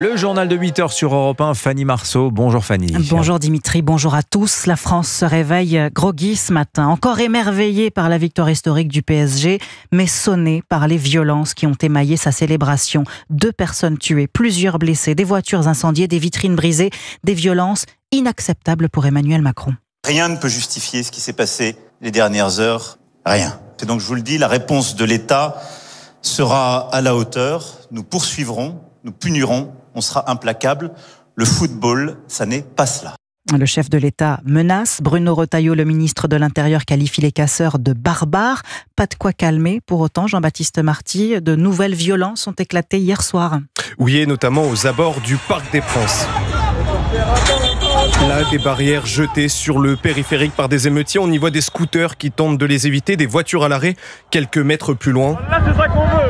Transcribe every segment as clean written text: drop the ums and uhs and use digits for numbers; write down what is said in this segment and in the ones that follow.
Le journal de 8h sur Europe 1, Fanny Marceau. Bonjour Fanny. Bonjour Dimitri, bonjour à tous. La France se réveille groggy ce matin, encore émerveillée par la victoire historique du PSG, mais sonnée par les violences qui ont émaillé sa célébration. 2 personnes tuées, plusieurs blessés, des voitures incendiées, des vitrines brisées, des violences inacceptables pour Emmanuel Macron. Rien ne peut justifier ce qui s'est passé les dernières heures, rien. Et donc je vous le dis, la réponse de l'État sera à la hauteur. Nous poursuivrons, nous punirons. On sera implacable. Le football, ça n'est pas cela. Le chef de l'État menace. Bruno Retailleau, le ministre de l'Intérieur, qualifie les casseurs de barbares. Pas de quoi calmer. Pour autant, Jean-Baptiste Marty, de nouvelles violences ont éclaté hier soir. Oui, et notamment aux abords du Parc des Princes. Là, des barrières jetées sur le périphérique par des émeutiers. On y voit des scooters qui tentent de les éviter, des voitures à l'arrêt quelques mètres plus loin. Là, c'est ça qu'on veut.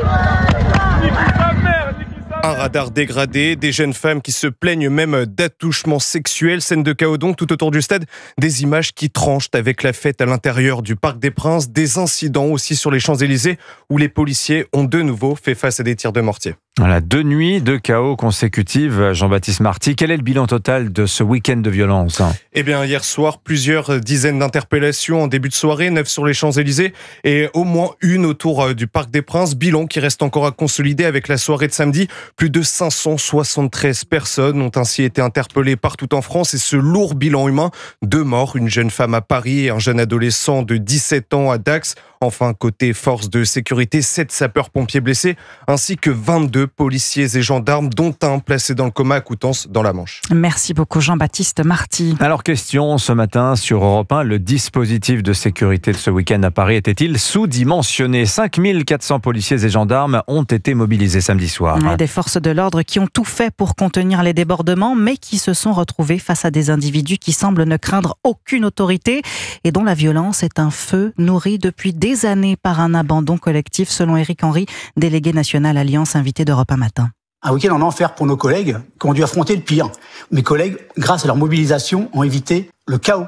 Un radar dégradé, des jeunes femmes qui se plaignent même d'attouchements sexuels, scène de chaos donc tout autour du stade, des images qui tranchent avec la fête à l'intérieur du Parc des Princes, des incidents aussi sur les Champs-Élysées où les policiers ont de nouveau fait face à des tirs de mortier. Voilà, 2 nuits de chaos consécutives. Jean-Baptiste Marty, quel est le bilan total de ce week-end de violence ? Eh bien, hier soir, plusieurs dizaines d'interpellations en début de soirée, 9 sur les Champs-Élysées et au moins une autour du Parc des Princes. Bilan qui reste encore à consolider avec la soirée de samedi. Plus de 573 personnes ont ainsi été interpellées partout en France et ce lourd bilan humain, 2 morts, une jeune femme à Paris et un jeune adolescent de 17 ans à Dax. Enfin, côté forces de sécurité, 7 sapeurs-pompiers blessés ainsi que 22 policiers et gendarmes, dont un placé dans le coma à Coutances dans la Manche. Merci beaucoup Jean-Baptiste Marty. Alors, question ce matin sur Europe 1, le dispositif de sécurité de ce week-end à Paris était-il sous-dimensionné ? 5400 policiers et gendarmes ont été mobilisés samedi soir. Des forces de l'ordre qui ont tout fait pour contenir les débordements, mais qui se sont retrouvés face à des individus qui semblent ne craindre aucune autorité et dont la violence est un feu nourri depuis des années par un abandon collectif, selon Éric Henry, délégué national Alliance, invité d'Europe 1 matin. Un week-end en enfer pour nos collègues qui ont dû affronter le pire. Mes collègues, grâce à leur mobilisation, ont évité le chaos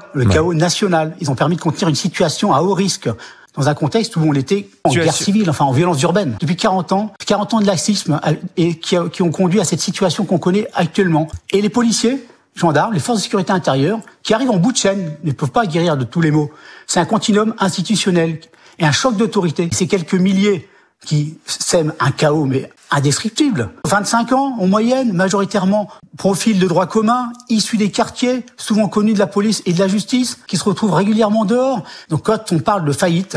national. Ils ont permis de contenir une situation à haut risque dans un contexte où on était en guerre civile, enfin en violence urbaine. Depuis 40 ans de laxisme et qui ont conduit à cette situation qu'on connaît actuellement. Et les policiers, gendarmes, les forces de sécurité intérieure, qui arrivent en bout de chaîne, ne peuvent pas guérir de tous les maux. C'est un continuum institutionnel et un choc d'autorité. Ces quelques milliers qui sèment un chaos, mais indescriptible. 25 ans, en moyenne, majoritairement, profil de droit commun, issus des quartiers, souvent connus de la police et de la justice, qui se retrouvent régulièrement dehors. Donc quand on parle de faillite,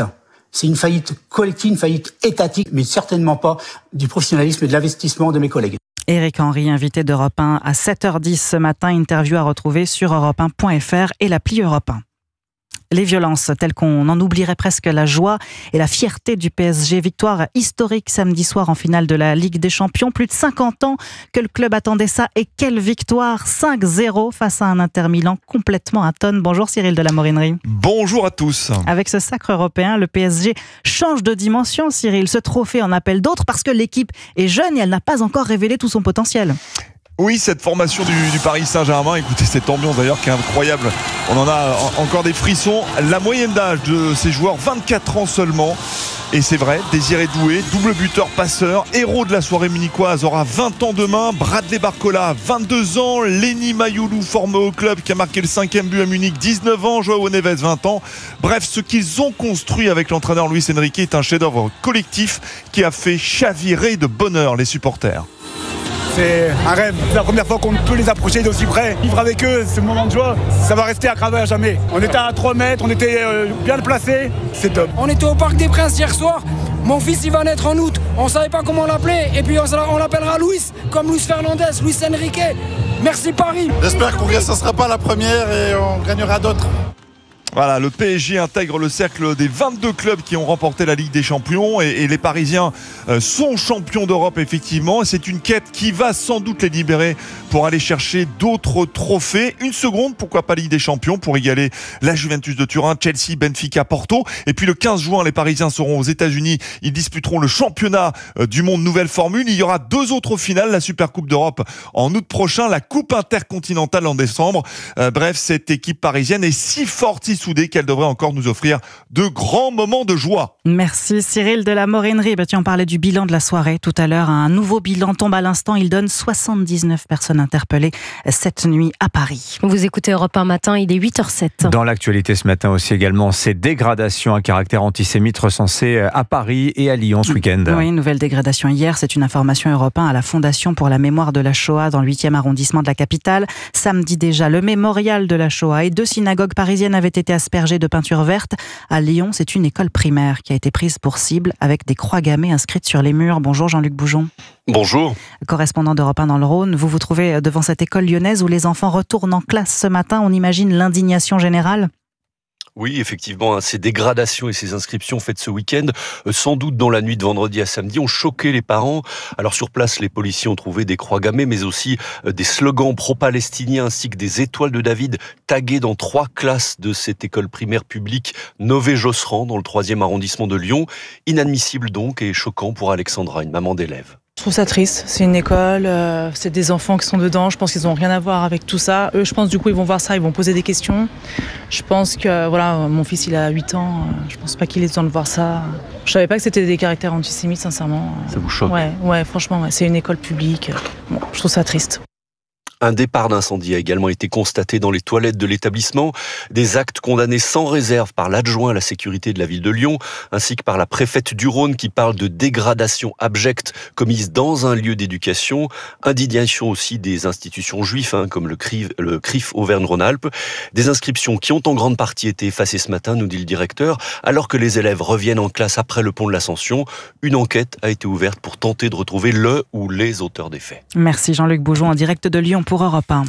c'est une faillite collective, une faillite étatique, mais certainement pas du professionnalisme et de l'investissement de mes collègues. Éric Henry, invité d'Europe 1 à 7h10 ce matin, interview à retrouver sur europe1.fr et l'appli Europe 1. Les violences, telles qu'on en oublierait presque la joie et la fierté du PSG. Victoire historique samedi soir en finale de la Ligue des Champions. Plus de 50 ans que le club attendait ça. Et quelle victoire, 5-0 face à un Inter Milan complètement atone. Bonjour Cyril de la Morinerie. Bonjour à tous. Avec ce sacre européen, le PSG change de dimension, Cyril. Ce trophée en appelle d'autres parce que l'équipe est jeune et elle n'a pas encore révélé tout son potentiel. Oui, cette formation du Paris Saint-Germain, écoutez cette ambiance d'ailleurs qui est incroyable. On en a encore des frissons. La moyenne d'âge de ces joueurs, 24 ans seulement. Et c'est vrai, Désiré Doué, double buteur passeur, héros de la soirée munichoise, aura 20 ans demain. Bradley Barcola, 22 ans. Lenny Mayoulou, formé au club, qui a marqué le 5e but à Munich, 19 ans. Joao Neves, 20 ans. Bref, ce qu'ils ont construit avec l'entraîneur Luis Enrique est un chef-d'œuvre collectif qui a fait chavirer de bonheur les supporters. C'est un rêve, c'est la première fois qu'on peut les approcher d'aussi près. Vivre avec eux, ce moment de joie, ça va rester à graver à jamais. On était à 3 mètres, on était bien placés, c'est top. On était au Parc des Princes hier soir, mon fils il va naître en août, on savait pas comment l'appeler, et puis on l'appellera Luis, comme Luis Fernandez, Luis Enrique. Merci Paris. J'espère que ça ne sera pas la première et on gagnera d'autres. Voilà, le PSG intègre le cercle des 22 clubs qui ont remporté la Ligue des Champions et les Parisiens sont champions d'Europe effectivement. C'est une quête qui va sans doute les libérer pour aller chercher d'autres trophées. Une seconde, pourquoi pas Ligue des Champions pour égaler la Juventus de Turin, Chelsea, Benfica, Porto. Et puis le 15 juin, les Parisiens seront aux États-Unis. Ils disputeront le championnat du monde nouvelle formule. Il y aura 2 autres finales, la Supercoupe d'Europe en août prochain, la Coupe intercontinentale en décembre. Bref, cette équipe parisienne est si forte, si soudée qu'elle devrait encore nous offrir de grands moments de joie. Merci Cyril de la Morinerie. Tu en parlais du bilan de la soirée tout à l'heure. Un nouveau bilan tombe à l'instant. Il donne 79 personnes interpellées cette nuit à Paris. Vous écoutez Europe 1 matin, il est 8h07. Dans l'actualité ce matin aussi également, ces dégradations à caractère antisémite recensées à Paris et à Lyon ce week-end. Oui, nouvelle dégradation hier. C'est une information Europe 1 à la Fondation pour la mémoire de la Shoah dans le 8e arrondissement de la capitale. Samedi déjà, le mémorial de la Shoah et 2 synagogues parisiennes avaient été aspergées de peinture verte. À Lyon, c'est une école primaire qui a été prise pour cible avec des croix gammées inscrites sur les murs. Bonjour Jean-Luc Boujon. Bonjour. Correspondant d'Europe 1 dans le Rhône, vous vous trouvez devant cette école lyonnaise où les enfants retournent en classe ce matin. On imagine l'indignation générale. Oui, effectivement, ces dégradations et ces inscriptions faites ce week-end, sans doute dans la nuit de vendredi à samedi, ont choqué les parents. Alors sur place, les policiers ont trouvé des croix gammées, mais aussi des slogans pro-palestiniens ainsi que des étoiles de David taguées dans 3 classes de cette école primaire publique Nové-Josserand dans le 3e arrondissement de Lyon. Inadmissible donc et choquant pour Alexandra, une maman d'élève. Je trouve ça triste, c'est une école, c'est des enfants qui sont dedans, je pense qu'ils n'ont rien à voir avec tout ça. Eux, je pense du coup, ils vont voir ça, ils vont poser des questions. Je pense que, voilà, mon fils, il a 8 ans, je pense pas qu'il ait besoin de voir ça. Je savais pas que c'était des caractères antisémites, sincèrement. Ça vous choque? Ouais, franchement, c'est une école publique. Bon, je trouve ça triste. Un départ d'incendie a également été constaté dans les toilettes de l'établissement. Des actes condamnés sans réserve par l'adjoint à la sécurité de la ville de Lyon, ainsi que par la préfète du Rhône qui parle de dégradation abjecte commise dans un lieu d'éducation. Indignation aussi des institutions juives, comme le CRIF Auvergne-Rhône-Alpes. Des inscriptions qui ont en grande partie été effacées ce matin, nous dit le directeur, alors que les élèves reviennent en classe après le pont de l'Ascension. Une enquête a été ouverte pour tenter de retrouver le ou les auteurs des faits. Merci Jean-Luc Boujon en direct de Lyon pour Europe 1.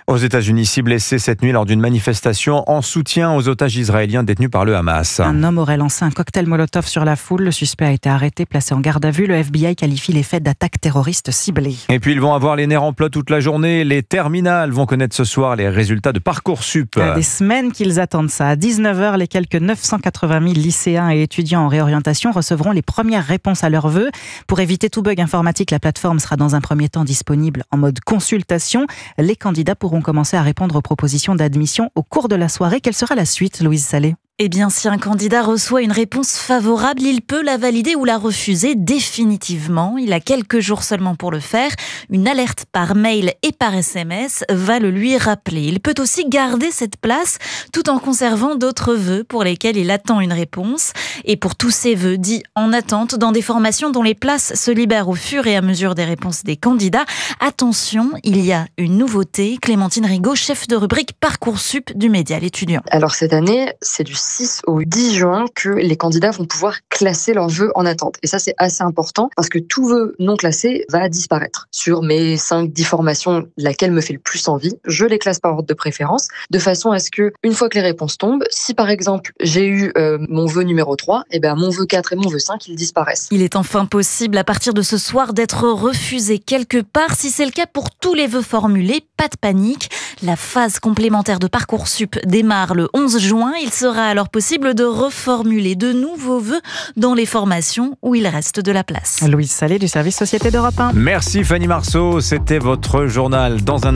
Aux États-Unis, 6 blessés cette nuit lors d'une manifestation en soutien aux otages israéliens détenus par le Hamas. Un homme aurait lancé un cocktail Molotov sur la foule. Le suspect a été arrêté, placé en garde à vue. Le FBI qualifie les faits d'attaque terroriste ciblée. Et puis ils vont avoir les nerfs en plat toute la journée. Les terminales vont connaître ce soir les résultats de Parcoursup. Des semaines qu'ils attendent ça. À 19h, les quelques 980 000 lycéens et étudiants en réorientation recevront les premières réponses à leurs vœux. Pour éviter tout bug informatique, la plateforme sera dans un premier temps disponible en mode consultation. Les candidats pourront commencer à répondre aux propositions d'admission au cours de la soirée. Quelle sera la suite, Louise Salé ? Eh bien, si un candidat reçoit une réponse favorable, il peut la valider ou la refuser définitivement. Il a quelques jours seulement pour le faire. Une alerte par mail et par SMS va le lui rappeler. Il peut aussi garder cette place tout en conservant d'autres vœux pour lesquels il attend une réponse. Et pour tous ces vœux dits en attente, dans des formations dont les places se libèrent au fur et à mesure des réponses des candidats, attention, il y a une nouveauté. Clémentine Rigaud, chef de rubrique Parcoursup du Média L'Étudiant. Alors cette année, c'est du 6 au 10 juin que les candidats vont pouvoir classer leurs vœux en attente. Et ça, c'est assez important parce que tout vœu non classé va disparaître. Sur mes 5-10 formations, laquelle me fait le plus envie, je les classe par ordre de préférence, de façon à ce que, une fois que les réponses tombent, si par exemple j'ai eu mon vœu numéro 3, et ben mon vœu 4 et mon vœu 5, ils disparaissent. Il est enfin possible à partir de ce soir d'être refusé quelque part. Si c'est le cas pour tous les vœux formulés, pas de panique. La phase complémentaire de Parcoursup démarre le 11 juin. Il sera alors possible de reformuler de nouveaux vœux dans les formations où il reste de la place. Louise Salé du service Société d'Europe 1. Merci Fanny Marceau, c'était votre journal. Dans un